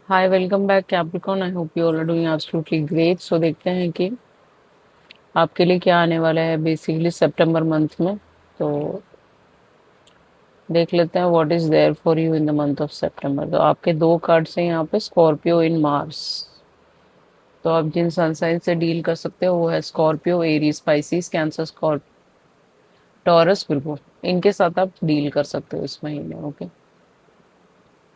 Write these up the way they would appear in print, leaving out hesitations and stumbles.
Hi, welcome back Capricorn. I hope you all are doing absolutely great. So देखते हैं कि आपके लिए क्या आने वाला है बेसिकली सितंबर मंथ में। तो देख लेते हैं what is there for you in the month of सितंबर। तो आपके दो कार्ड्स हैं यहाँ पे, स्कॉर्पियो इन मार्स। तो आप जिन सनसाइन से डील कर सकते हो वो है स्कॉर्पियो, एरीज, स्पाइसिस, कैंसर, स्कॉर्प टॉरस, बिल्कुल इनके साथ आप डील कर सकते हो इस महीने। ओके,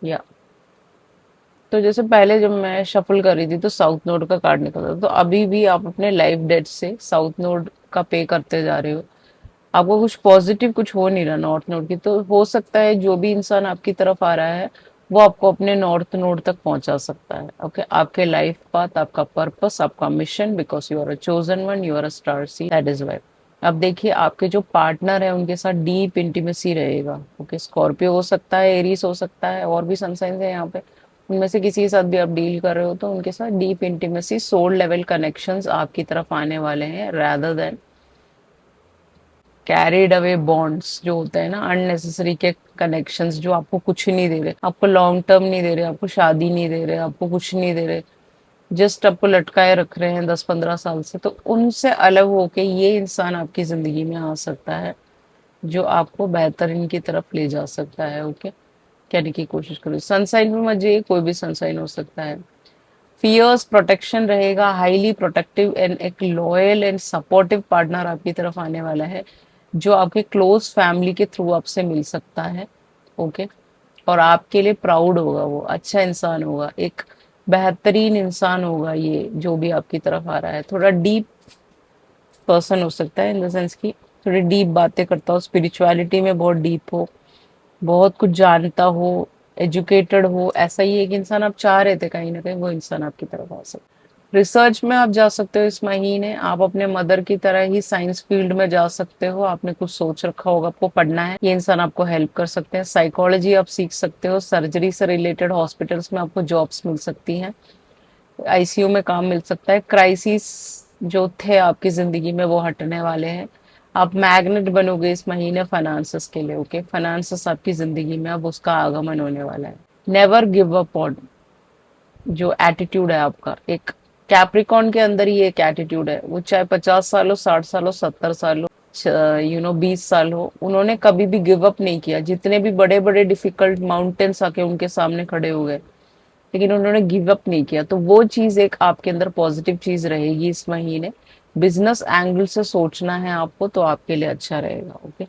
या तो जैसे पहले जब मैं शफल कर रही थी तो साउथ नोड का कार्ड निकलता था, तो अभी भी आप अपने लाइफ डेट से साउथ नोड का पे करते जा रहे हो। आपको कुछ पॉजिटिव कुछ हो नहीं रहा नॉर्थ नोड की, तो हो सकता है जो भी इंसान आपकी तरफ आ रहा है वो आपको अपने नॉर्थ नोड तक पहुंचा सकता है। ओके, आपके लाइफ पाथ, आपका पर्पस, आपका mission, because you are a chosen one, you are a star seed, that is why. अब देखिए, आपके जो पार्टनर है उनके साथ डीप इंटीमेसी रहेगा। ओके, स्कॉर्पियो हो सकता है, एरीस हो सकता है, और भी सनसाइन है यहाँ पे। उनमें से किसी के साथ भी आप डील कर रहे हो तो उनके साथ deep intimacy, soul level connections आपकी तरफ आने वाले हैं, rather than carried away bonds जो होते हैं ना, अननेसेसरी के कनेक्शंस जो आपको कुछ नहीं दे रहे, आपको लॉन्ग टर्म नहीं दे रहे, आपको शादी नहीं दे रहे, आपको कुछ नहीं दे रहे, जस्ट आपको लटकाए रख रहे हैं 10-15 साल से। तो उनसे अलग होके ये इंसान आपकी जिंदगी में आ सकता है जो आपको बेहतरीन की तरफ ले जा सकता है। ओके, कहने की कोशिश करो, सनसाइन में मत जाइए, कोई भी सनसाइन हो सकता है। फियर्स प्रोटेक्शन रहेगा, हाईली प्रोटेक्टिव एंड एक लॉयल एंड सपोर्टिव पार्टनर आपकी तरफ आने वाला है जो आपके क्लोज फैमिली के थ्रू आपसे मिल सकता है। ओके, और आपके लिए प्राउड होगा, वो अच्छा इंसान होगा, एक बेहतरीन इंसान होगा ये जो भी आपकी तरफ आ रहा है। थोड़ा डीप पर्सन हो सकता है, इन द सेंस की थोड़ी डीप बातें करता हो, स्पिरिचुअलिटी में बहुत डीप हो, बहुत कुछ जानता हो, एजुकेटेड हो। ऐसा ही एक इंसान आप चाह रहे थे कहीं ना कहीं, वो इंसान आपकी तरफ आ सकता है। रिसर्च में आप जा सकते हो इस महीने, आप अपने मदर की तरह ही साइंस फील्ड में जा सकते हो। आपने कुछ सोच रखा होगा, आपको पढ़ना है, ये इंसान आपको हेल्प कर सकते हैं। साइकोलॉजी आप सीख सकते हो, सर्जरी से रिलेटेड हॉस्पिटल्स में आपको जॉब्स मिल सकती हैं, आईसीयू में काम मिल सकता है। क्राइसिस जो थे आपकी जिंदगी में वो हटने वाले हैं। आप मैग्नेट बनोगे इस महीने फाइनेंसेस के लिए। ओके, फाइनेंसेस आपकी जिंदगी में अब उसका आगमन होने वाला है। नेवर गिव अप ऑन जो एटीट्यूड है आपका, एक कैप्रिकॉन के अंदर ही एक एटीट्यूड है, वो चाहे 50 साल हो, 60 साल हो, 70 साल हो, 20 साल हो, उन्होंने कभी भी गिव अप नहीं किया। जितने भी बड़े बड़े डिफिकल्ट माउंटेन्स आके उनके सामने खड़े हो गए, लेकिन उन्होंने गिव अप नहीं किया। तो वो चीज एक आपके अंदर पॉजिटिव चीज रहेगी इस महीने। बिजनेस एंगल से सोचना है आपको तो आपके लिए अच्छा रहेगा। ओके,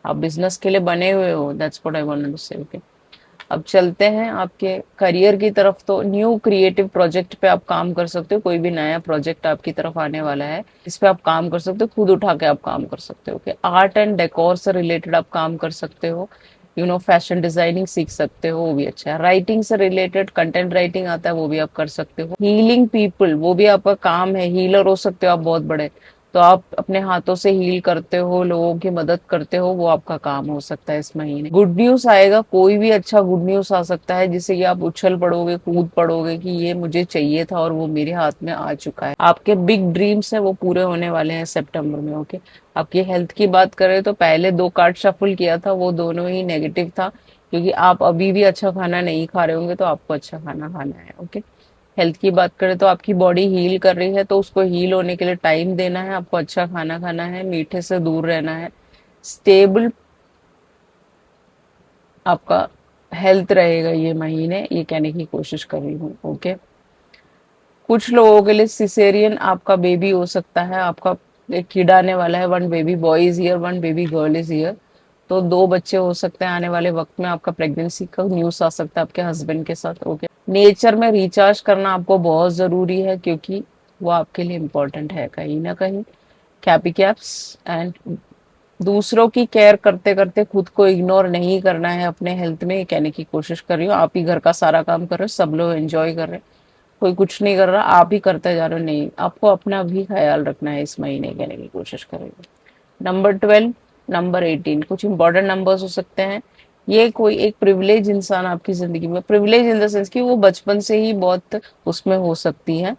आप बिजनेस के लिए बने हुए हो, that's what I want to say. Okay, अब चलते हैं आपके करियर की तरफ। तो न्यू क्रिएटिव प्रोजेक्ट पे आप काम कर सकते हो, कोई भी नया प्रोजेक्ट आपकी तरफ आने वाला है, इस पे आप काम कर सकते हो, खुद उठा के आप काम कर सकते हो। कि आर्ट एंड डेकोर से रिलेटेड आप काम कर सकते हो, फैशन डिजाइनिंग सीख सकते हो, वो भी अच्छा है। राइटिंग से रिलेटेड कंटेंट राइटिंग आता है, वो भी आप कर सकते हो। हीलिंग पीपल, वो भी आपका काम है, हीलर हो सकते हो आप बहुत बड़े। तो आप अपने हाथों से हील करते हो, लोगों की मदद करते हो, वो आपका काम हो सकता है इस महीने। गुड न्यूज आएगा, कोई भी अच्छा गुड न्यूज आ सकता है जिससे कि आप उछल पड़ोगे, कूद पड़ोगे कि ये मुझे चाहिए था और वो मेरे हाथ में आ चुका है। आपके बिग ड्रीम्स है वो पूरे होने वाले हैं सितंबर में। ओके, आपकी हेल्थ की बात करें तो पहले दो कार्ड शफल किया था वो दोनों ही नेगेटिव था, क्योंकि आप अभी भी अच्छा खाना नहीं खा रहे होंगे, तो आपको अच्छा खाना खाना है। ओके, हेल्थ की बात करें तो आपकी बॉडी हील कर रही है, तो उसको हील होने के लिए टाइम देना है, आपको अच्छा खाना खाना है, मीठे से दूर रहना है। स्टेबल आपका हेल्थ रहेगा ये महीने, ये कहने की कोशिश कर रही हूँ। ओके, कुछ लोगों के लिए सिसेरियन आपका बेबी हो सकता है, आपका एक किड आने वाला है। One baby boy is here, one baby girl is here. तो दो बच्चे हो सकते हैं आने वाले वक्त में, आपका प्रेगनेंसी का न्यूज आ सकता है आपके हस्बैंड के साथ। ओके, नेचर में रिचार्ज करना आपको बहुत जरूरी है, क्योंकि वो आपके लिए इम्पोर्टेंट है कहीं ना कहीं। कैपी कैप्स एंड दूसरों की केयर करते करते खुद को इग्नोर नहीं करना है अपने हेल्थ में, ये कहने की कोशिश कर रही हूँ। आप ही घर का सारा काम कर रहे हो, सब लोग एंजॉय कर रहे हैं, कोई कुछ नहीं कर रहा, आप ही करते जा रहे हो। नहीं, आपको अपना भी ख्याल रखना है इस महीने, कहने की कोशिश करेंगे। नंबर 12, नंबर 18 कुछ इंपॉर्टेंट नंबर्स हो सकते हैं। ये कोई एक प्रिविलेज इंसान आपकी जिंदगी में, प्रिविलेज इन द सेंस कि वो बचपन से ही बहुत उसमें हो सकती है,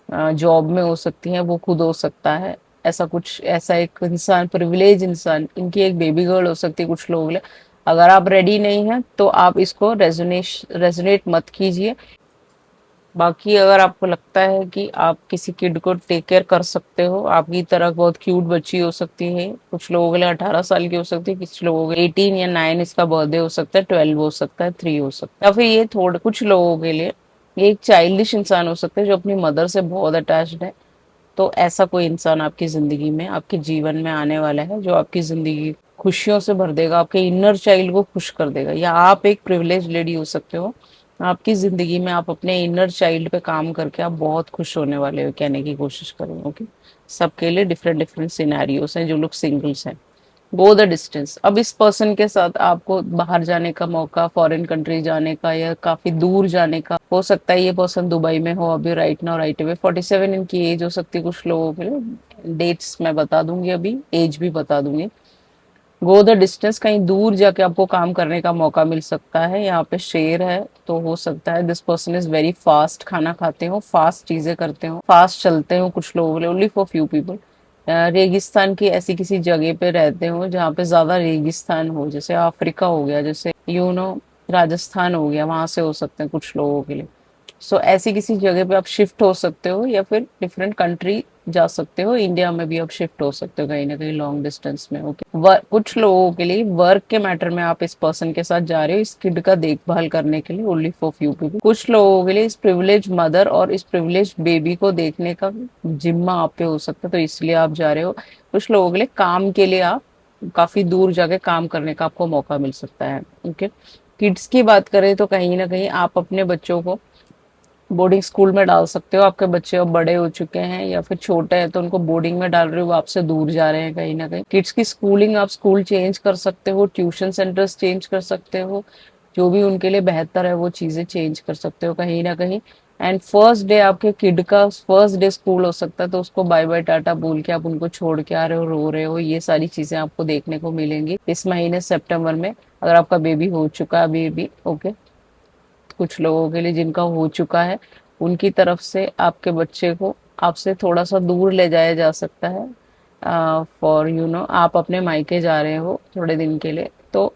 जॉब में हो सकती है, वो खुद हो सकता है। ऐसा कुछ, ऐसा एक इंसान, प्रिविलेज इंसान, इनकी एक बेबी गर्ल हो सकती है कुछ लोग ले। अगर आप रेडी नहीं हैं तो आप इसको रेजोनेट मत कीजिए। बाकी अगर आपको लगता है कि आप किसी किड को टेक केयर कर सकते हो, आपकी तरह बहुत क्यूट बच्ची हो सकती है, कुछ लोगों के लिए 18 साल की हो सकती है, कुछ लोगों के 18 या 9 इसका बर्थडे हो सकता है, 12 हो सकता है, 3 हो सकता है, या फिर ये थोड़े कुछ लोगों के लिए ये एक चाइल्डिश इंसान हो सकता है जो अपनी मदर से बहुत अटैच्ड है। तो ऐसा कोई इंसान आपकी जिंदगी में, आपके जीवन में आने वाला है जो आपकी जिंदगी खुशियों से भर देगा, आपके इनर चाइल्ड को खुश कर देगा। या आप एक प्रिविलेज लेडी हो सकते हो, आपकी जिंदगी में आप अपने इनर चाइल्ड पे काम करके आप बहुत खुश होने वाले हो, कहने की कोशिश करें। ओके, सबके लिए डिफरेंट डिफरेंट सिनेरियोस हैं। जो लोग सिंगल्स हैं, गो द डिस्टेंस। अब इस पर्सन के साथ आपको बाहर जाने का मौका, फॉरेन कंट्री जाने का या काफी दूर जाने का हो सकता है। ये पर्सन दुबई में हो अभी राइट नाउ, राइट अवे। 47 इनकी एज हो सकती है कुछ लोगों के लिए। डेट्स मैं बता दूंगी, अभी एज भी बता दूंगी। गो द डिस्टेंस, कहीं दूर जाके आपको काम करने का मौका मिल सकता है। यहाँ पे शेर है तो हो सकता है this person is very fast, खाना खाते हो, फास्ट चीजें करते हो, फास्ट चलते हो कुछ लोगों के लिए, ओनली फॉर फ्यू पीपल। रेगिस्तान की ऐसी किसी जगह पे रहते हो जहाँ पे ज्यादा रेगिस्तान हो, जैसे अफ्रीका हो गया, जैसे राजस्थान हो गया, वहां से हो सकते हैं कुछ लोगों के लिए। सो ऐसी किसी जगह पे आप शिफ्ट हो सकते हो या फिर डिफरेंट कंट्री जा सकते हो। इंडिया में भी आप शिफ्ट हो सकते हो कहीं ना कहीं लॉन्ग डिस्टेंस में। ओके, कुछ लोगों के लिए वर्क के मैटर में आप इस पर्सन के साथ जा रहे हो, इस किड का देखभाल करने के लिए, ओनली फॉर फ्यू पीपल। कुछ लोगों के लिए इस प्रिविलेज मदर और इस प्रिविलेज बेबी को देखने का जिम्मा आप पे हो सकता है, तो इसलिए आप जा रहे हो। कुछ लोगों के लिए काम के लिए आप काफी दूर जाके काम करने का आपको मौका मिल सकता है। ओके, किड्स की बात करें तो कहीं ना कहीं आप अपने बच्चों को बोर्डिंग स्कूल में डाल सकते हो। आपके बच्चे अब बड़े हो चुके हैं या फिर छोटे हैं तो उनको बोर्डिंग में डाल रहे हो, वो आपसे दूर जा रहे हैं कहीं ना कहीं। किड्स की स्कूलिंग, आप स्कूल चेंज कर सकते हो, ट्यूशन सेंटर्स चेंज कर सकते हो, जो भी उनके लिए बेहतर है वो चीजें चेंज कर सकते हो कहीं ना कहीं। एंड फर्स्ट डे आपके किड का फर्स्ट डे स्कूल हो सकता है, तो उसको बाय बाय टाटा बोल के आप उनको छोड़ के आ रहे हो, रो रहे हो, ये सारी चीजें आपको देखने को मिलेंगी इस महीने सितंबर में। अगर आपका बेबी हो चुका है अभी भी, ओके, कुछ लोगों के लिए जिनका हो चुका है उनकी तरफ से आपके बच्चे को आपसे थोड़ा सा दूर ले जाया जा सकता है। फॉर आप अपने मायके जा रहे हो थोड़े दिन के लिए, तो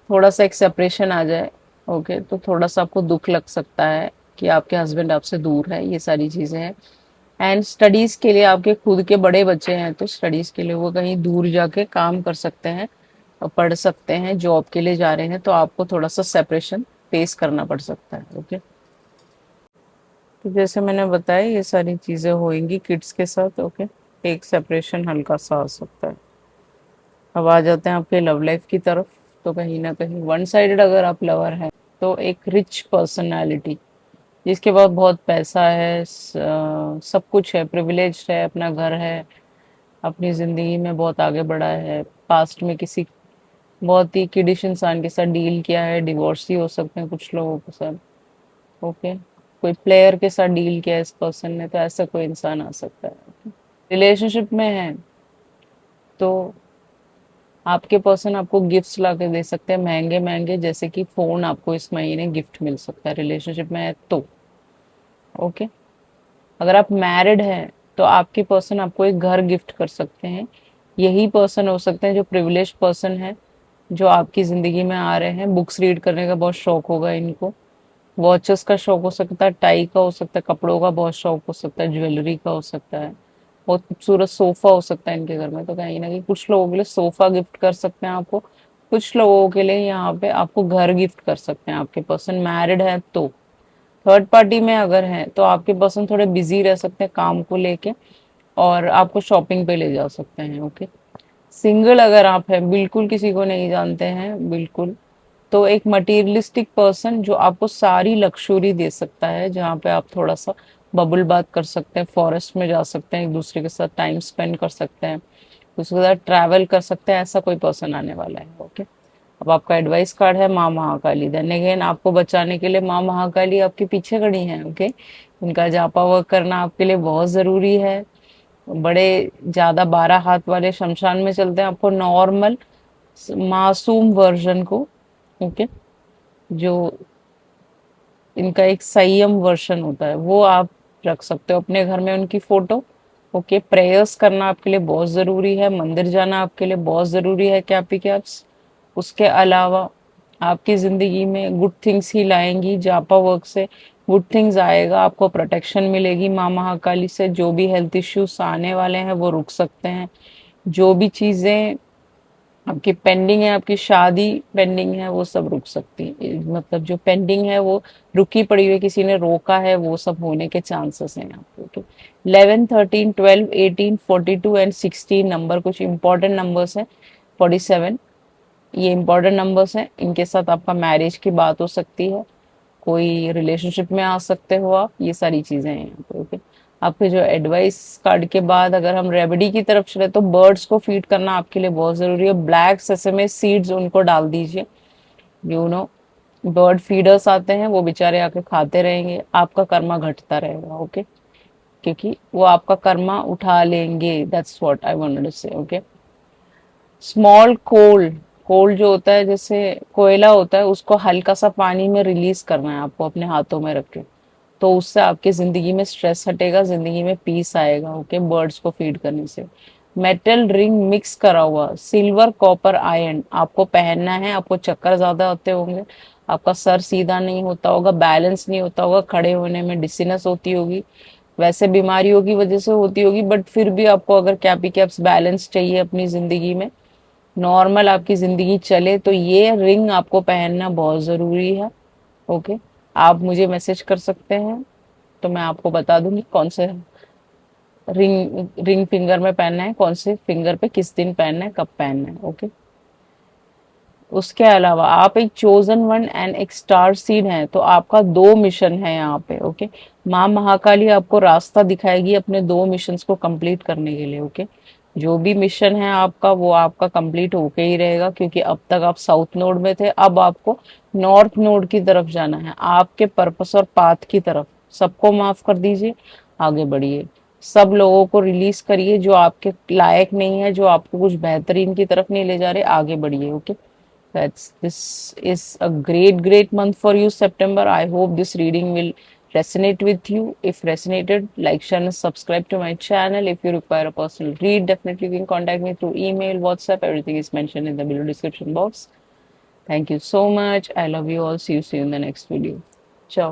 थोड़ा सा एक सेपरेशन आ जाए। ओके, तो थोड़ा सा आपको दुख लग सकता है कि आपके हस्बैंड आपसे दूर है, ये सारी चीजें हैं। एंड स्टडीज के लिए आपके खुद के बड़े बच्चे हैं तो स्टडीज के लिए वो कहीं दूर जाके काम कर सकते हैं और पढ़ सकते हैं, जॉब के लिए जा रहे हैं, तो आपको थोड़ा सा सेपरेशन फेस करना पड़ सकता है। ओके, तो जैसे मैंने बताया ये सारी चीजें होंगी किड्स के साथ। ओके, एक सेपरेशन हल्का सा आ सकता है। अब आ जाते हैं आपके लव लाइफ की तरफ। तो कहीं ना कहीं वन साइडेड अगर आप लवर हैं तो एक रिच पर्सनालिटी जिसके पास बहुत पैसा है, सब कुछ है, प्रिविलेज है, अपना घर है, अपनी जिंदगी में बहुत आगे बढ़ा है, पास्ट में किसी बहुत ही किडिश इंसान के साथ डील किया है, डिवोर्स ही हो सकते हैं कुछ लोगों के साथ। ओके, कोई प्लेयर के साथ डील किया है इस पर्सन ने, तो ऐसा कोई इंसान आ सकता है। रिलेशनशिप में है तो आपके पर्सन आपको गिफ्ट्स ला के दे सकते हैं महंगे महंगे, जैसे कि फोन आपको इस महीने गिफ्ट मिल सकता है रिलेशनशिप में है तो। ओके, अगर आप मैरिड हैं तो आपके पर्सन आपको एक घर गिफ्ट कर सकते हैं। यही पर्सन हो सकते हैं जो प्रिविलेज पर्सन है जो आपकी जिंदगी में आ रहे हैं। बुक्स रीड करने का बहुत शौक होगा इनको, वॉचेस का शौक हो सकता है, टाई का हो सकता है, कपड़ों का बहुत शौक हो सकता है, ज्वेलरी का हो सकता है, बहुत खूबसूरत सोफा हो सकता है इनके घर में। तो कहीं ना कहीं कुछ लोगों के लिए सोफा गिफ्ट कर सकते हैं आपको, कुछ लोगों के लिए यहाँ पे आपको घर गिफ्ट कर सकते हैं आपके पर्सन मैरिड है तो। थर्ड पार्टी में अगर है तो आपके पर्सन थोड़े बिजी रह सकते हैं काम को लेके और आपको शॉपिंग पे ले जा सकते हैं। ओके, सिंगल अगर आप हैं, बिल्कुल किसी को नहीं जानते हैं बिल्कुल, तो एक मटेरियलिस्टिक पर्सन जो आपको सारी लक्ष्योरी दे सकता है, जहाँ पे आप थोड़ा सा बबल बात कर सकते हैं, फॉरेस्ट में जा सकते हैं, एक दूसरे के साथ टाइम स्पेंड कर सकते हैं, उसके साथ ट्रैवल कर सकते हैं, ऐसा कोई पर्सन आने वाला है। ओके, अब आपका एडवाइस कार्ड है माँ महाकाली। देन अगेन आपको बचाने के लिए माँ महाकाली आपके पीछे खड़ी हैं। ओके, उनका जापा वर्क करना आपके लिए बहुत जरूरी है। बड़े ज्यादा 12 हाथ वाले शमशान में चलते हैं, आपको नॉर्मल मासूम वर्जन को, ओके, जो इनका एक संयम वर्षन होता है वो आप रख सकते हो अपने घर में उनकी फोटो। ओके, प्रेयर्स करना आपके लिए बहुत जरूरी है, मंदिर जाना आपके लिए बहुत जरूरी है, कैप्स। उसके अलावा आपकी जिंदगी में गुड थिंग्स ही लाएंगी। जापा वर्क से गुड थिंग्स आएगा, आपको प्रोटेक्शन मिलेगी माँ महाकाली से। जो भी हेल्थ इश्यूज आने वाले हैं वो रुक सकते हैं। जो भी चीजें आपकी पेंडिंग है, आपकी शादी पेंडिंग है, वो सब रुक सकती है। मतलब जो पेंडिंग है वो रुकी पड़ी हुई है, किसी ने रोका है, वो सब होने के चांसेस हैं आपको। तो 11, 13, 12, 18, 42 एंड 16 नंबर कुछ इंपॉर्टेंट नंबर्स हैं। 47 ये इंपॉर्टेंट नंबर्स हैं, इनके साथ आपका मैरिज की बात हो सकती है, कोई रिलेशनशिप में आ सकते हो आप, ये सारी चीजें हैं यहाँ पे। ओके, आपके जो एडवाइस कार्ड के बाद अगर हम रेमेडी की तरफ चले तो बर्ड्स को फीड करना आपके लिए बहुत जरूरी है। ब्लैक सेसमे सीड्स उनको डाल दीजिए। यू नो बर्ड फीडर्स आते हैं, वो बेचारे आके खाते रहेंगे, आपका कर्मा घटता रहेगा। ओके, क्योंकि वो आपका कर्मा उठा लेंगे। That's what I wanted to say. Okay, small call, call जो होता है जैसे कोयला होता है, उसको हल्का सा पानी में रिलीज करना है आपको अपने हाथों में रख के। तो उससे आपकी जिंदगी में स्ट्रेस हटेगा, जिंदगी में पीस आएगा। ओके, बर्ड्स को फीड करने से। मेटल रिंग मिक्स करा हुआ सिल्वर कॉपर आयरन आपको पहनना है। आपको चक्कर ज्यादा होते होंगे, आपका सर सीधा नहीं होता होगा, बैलेंस नहीं होता होगा, खड़े होने में डिसीनेस होती होगी, वैसे बीमारियों की वजह से होती होगी, बट फिर भी आपको अगर कैपी कैप्स बैलेंस चाहिए अपनी जिंदगी में, नॉर्मल आपकी जिंदगी चले, तो ये रिंग आपको पहनना बहुत जरूरी है। ओके, आप मुझे मैसेज कर सकते हैं, तो मैं आपको बता दूंगी कौन से रिंग रिंग फिंगर में पहनना है, कौन से फिंगर पे किस दिन पहनना है, कब पहनना है। ओके, उसके अलावा आप एक चोजन वन एंड एक स्टार सीड हैं, तो आपका दो मिशन है यहाँ पे। ओके, माँ महाकाली आपको रास्ता दिखाएगी अपने दो मिशंस को कंप्लीट करने के लिए। ओके, जो भी मिशन है आपका वो आपका कंप्लीट होके ही रहेगा, क्योंकि अब तक आप साउथ नोड में थे, अब आपको नॉर्थ नोड की तरफ जाना है, आपके पर्पस और पाथ की तरफ। सबको माफ कर दीजिए, आगे बढ़िए। सब लोगों को रिलीज करिए जो आपके लायक नहीं है, जो आपको कुछ बेहतरीन की तरफ नहीं ले जा रहे, आगे बढ़िए। Okay, that's this is a great month for you, September. I hope this reading will resonate with you. If resonated, like, share, and subscribe to my channel. If you require a personal read, definitely you can contact me through email, WhatsApp. Everything is mentioned in the below description box. Thank you so much. I love you all. See you soon in the next video. Ciao.